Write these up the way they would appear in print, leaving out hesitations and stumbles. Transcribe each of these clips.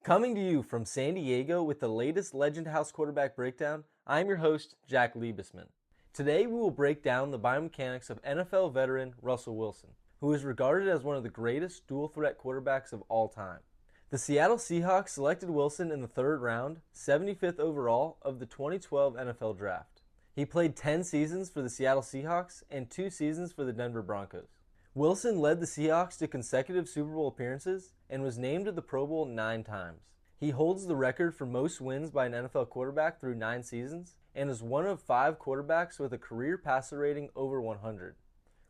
Coming to you from San Diego with the latest Legend House quarterback breakdown, I'm your host, Jack Liebesman. Today we will break down the biomechanics of NFL veteran Russell Wilson, who is regarded as one of the greatest dual-threat quarterbacks of all time. The Seattle Seahawks selected Wilson in the third round, 75th overall of the 2012 NFL Draft. He played 10 seasons for the Seattle Seahawks and 2 seasons for the Denver Broncos. Wilson led the Seahawks to consecutive Super Bowl appearances and was named to the Pro Bowl 9 times. He holds the record for most wins by an NFL quarterback through 9 seasons and is one of 5 quarterbacks with a career passer rating over 100.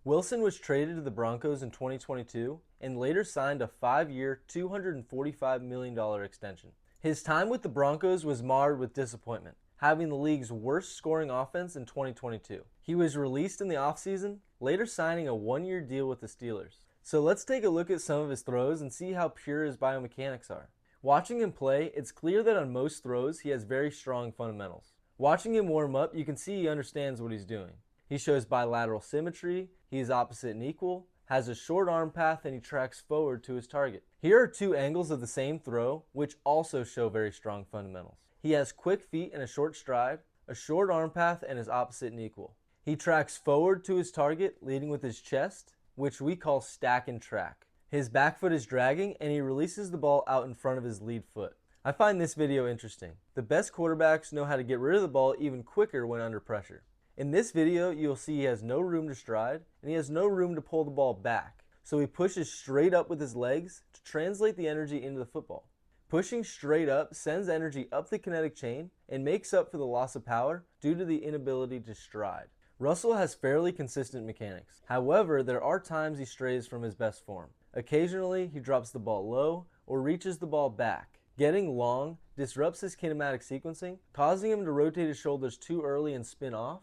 Wilson was traded to the Broncos in 2022 and later signed a 5-year, $245 million extension. His time with the Broncos was marred with disappointment, having the league's worst scoring offense in 2022. He was released in the offseason, later signing a 1-year deal with the Steelers. So let's take a look at some of his throws and see how pure his biomechanics are. Watching him play, it's clear that on most throws he has very strong fundamentals. Watching him warm up, you can see he understands what he's doing. He shows bilateral symmetry, he is opposite and equal, has a short arm path, and he tracks forward to his target. Here are 2 angles of the same throw, which also show very strong fundamentals. He has quick feet and a short stride, a short arm path, and is opposite and equal. He tracks forward to his target, leading with his chest, which we call stack and track. His back foot is dragging, and he releases the ball out in front of his lead foot. I find this video interesting. The best quarterbacks know how to get rid of the ball even quicker when under pressure. In this video, you'll see he has no room to stride, and he has no room to pull the ball back, so he pushes straight up with his legs to translate the energy into the football. Pushing straight up sends energy up the kinetic chain and makes up for the loss of power due to the inability to stride. Russell has fairly consistent mechanics. However, there are times he strays from his best form. Occasionally, he drops the ball low or reaches the ball back. Getting long disrupts his kinematic sequencing, causing him to rotate his shoulders too early and spin off,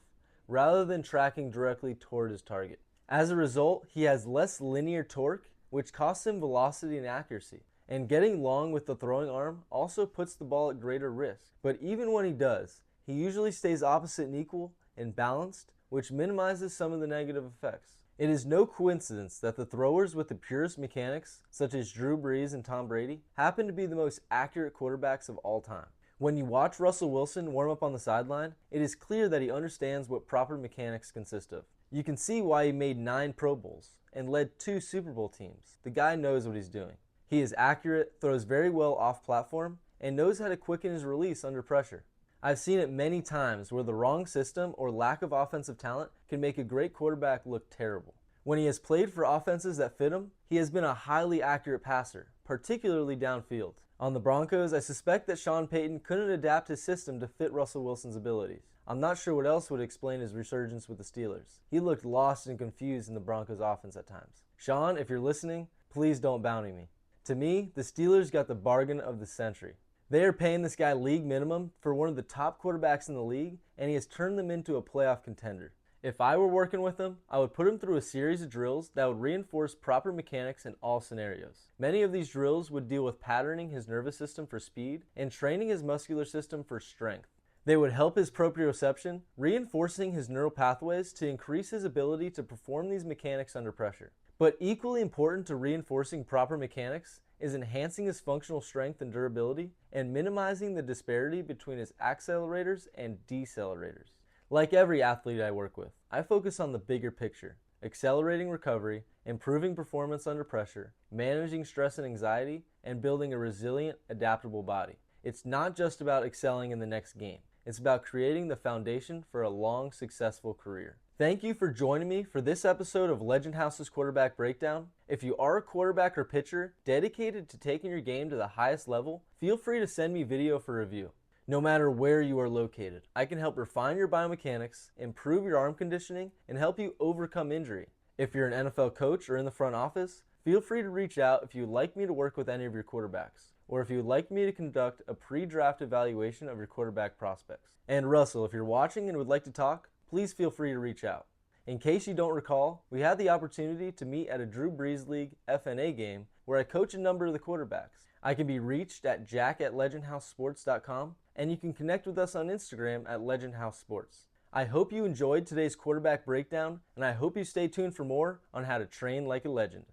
rather than tracking directly toward his target. As a result, he has less linear torque, which costs him velocity and accuracy. And getting long with the throwing arm also puts the ball at greater risk. But even when he does, he usually stays opposite and equal and balanced, which minimizes some of the negative effects. It is no coincidence that the throwers with the purest mechanics, such as Drew Brees and Tom Brady, happen to be the most accurate quarterbacks of all time. When you watch Russell Wilson warm up on the sideline, it is clear that he understands what proper mechanics consist of. You can see why he made 9 Pro Bowls and led 2 Super Bowl teams. The guy knows what he's doing. He is accurate, throws very well off platform, and knows how to quicken his release under pressure. I've seen it many times where the wrong system or lack of offensive talent can make a great quarterback look terrible. When he has played for offenses that fit him, he has been a highly accurate passer, particularly downfield. On the Broncos, I suspect that Sean Payton couldn't adapt his system to fit Russell Wilson's abilities. I'm not sure what else would explain his resurgence with the Steelers. He looked lost and confused in the Broncos offense at times. Sean, if you're listening, please don't bounty me. To me, the Steelers got the bargain of the century. They are paying this guy league minimum for one of the top quarterbacks in the league, and he has turned them into a playoff contender. If I were working with him, I would put him through a series of drills that would reinforce proper mechanics in all scenarios. Many of these drills would deal with patterning his nervous system for speed and training his muscular system for strength. They would help his proprioception, reinforcing his neural pathways to increase his ability to perform these mechanics under pressure. But equally important to reinforcing proper mechanics is enhancing his functional strength and durability and minimizing the disparity between his accelerators and decelerators. Like every athlete I work with, I focus on the bigger picture: accelerating recovery, improving performance under pressure, managing stress and anxiety, and building a resilient, adaptable body. It's not just about excelling in the next game. It's about creating the foundation for a long, successful career. Thank you for joining me for this episode of Legend House's Quarterback Breakdown. If you are a quarterback or pitcher dedicated to taking your game to the highest level, feel free to send me video for review. No matter where you are located, I can help refine your biomechanics, improve your arm conditioning, and help you overcome injury. If you're an NFL coach or in the front office, feel free to reach out if you'd like me to work with any of your quarterbacks, or if you'd like me to conduct a pre-draft evaluation of your quarterback prospects. And Russell, if you're watching and would like to talk, please feel free to reach out. In case you don't recall, we had the opportunity to meet at a Drew Brees League FNA game where I coach a number of the quarterbacks. I can be reached at jack@legendhousesports.com, and you can connect with us on Instagram at legendhousesports. I hope you enjoyed today's quarterback breakdown, and I hope you stay tuned for more on how to train like a legend.